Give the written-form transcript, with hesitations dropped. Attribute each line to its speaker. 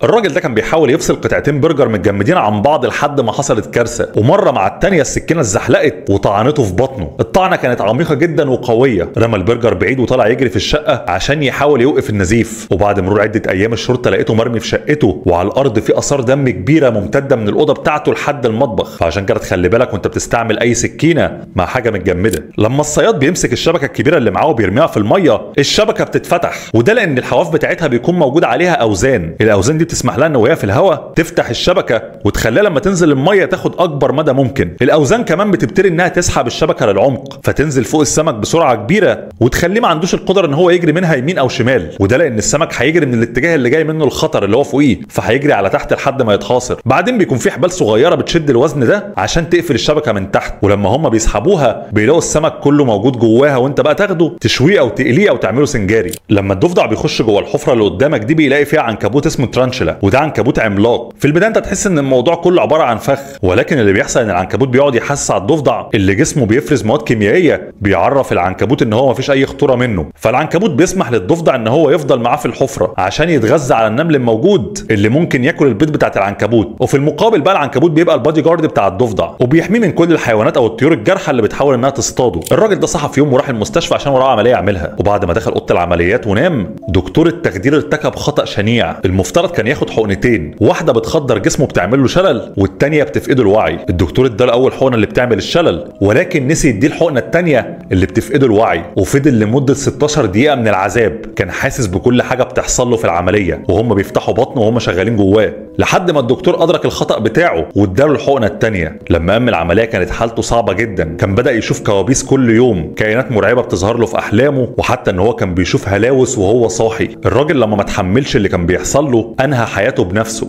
Speaker 1: الراجل ده كان بيحاول يفصل قطعتين برجر متجمدين عن بعض لحد ما حصلت كارثه، ومره مع الثانيه السكينه اتزحلقت وطعنته في بطنه. الطعنه كانت عميقه جدا وقويه. رمى البرجر بعيد وطلع يجري في الشقه عشان يحاول يوقف النزيف. وبعد مرور عده ايام الشرطه لقيته مرمي في شقته، وعلى الارض في اثار دم كبيره ممتده من الاوضه بتاعته لحد المطبخ. فعشان كده تخلي بالك وانت بتستعمل اي سكينه مع حاجه متجمده. لما الصياد بيمسك الشبكه الكبيره اللي معاه وبيرميها في الميه، الشبكه بتتفتح، وده لان الحواف بتاعتها بيكون موجود عليها اوزان. الاوزان دي بتسمح لها ان وهي في الهواء تفتح الشبكه وتخليها لما تنزل الميه تاخد اكبر مدى ممكن. الاوزان كمان بتبتدي انها تسحب الشبكه للعمق، فتنزل فوق السمك بسرعه كبيره وتخليه ما عندوش القدره ان هو يجري منها يمين او شمال. وده لان السمك هيجري من الاتجاه اللي جاي منه الخطر اللي هو فوقيه، فهيجري على تحت لحد ما يتحاصر. بعدين بيكون في حبال صغيره بتشد الوزن ده عشان تقفل الشبكه من تحت، ولما هم بيسحبوها بيلاقوا السمك كله موجود جواها، وانت بقى تاخده تشويه او تقليه او تعمله سنجاري. لما الضفدع بيخش جوه الحفره اللي قدامك دي بيلاقي فيها عنكبوت اسمه ترانشلا، وده عنكبوت عملاق. في البدايه انت تحس ان الموضوع كله عباره عن فخ، ولكن اللي بيحصل ان العنكبوت بيقعد يحسس على الضفدع اللي جسمه بيفرز مواد كيميائيه بيعرف العنكبوت ان هو مفيش اي خطوره منه. فالعنكبوت بيسمح للضفدع ان هو يفضل معاه في الحفره عشان يتغذى على النمل الموجود اللي ممكن ياكل البيض بتاعت العنكبوت. وفي المقابل بقى العنكبوت بيبقى البادي جارد بتاع الضفدع وبيحميه من كل الحيوانات او الطيور الجارحه اللي بتحاول انها تصطاده. الراجل ده صحى في يوم وراح المستشفى عشان وراه عمليه يعملها، وبعد ما دخل اوضه العمليات ونام دكتور التخدير ارتكب خطا شنيع. المفترض كان ياخد حقنتين، واحده بتخدر جسمه بتعمل له شلل والثانيه بتفقده الوعي. الدكتور ادى اول حقنه اللي بتعمل الشلل، ولكن نسي يديه الحقنه الثانيه اللي بتفقده الوعي، وفضل لمده 16 دقيقه من العذاب. كان حاسس بكل حاجه بتحصل له في العمليه وهم بيفتحوا بطنه وهم شغالين جواه، لحد ما الدكتور ادرك الخطا بتاعه واداله الحقنه الثانيه. لما قام العمليه كانت حالته صعبه جدا، كان بدا يشوف كوابيس كل يوم، كائنات مرعبه بتظهر له في احلامه، وحتى ان هو كان بيشوف هلاوس وهو صاحي. الراجل لما ما تحملش اللي كان بيحصل له انهى حياته بنفسه.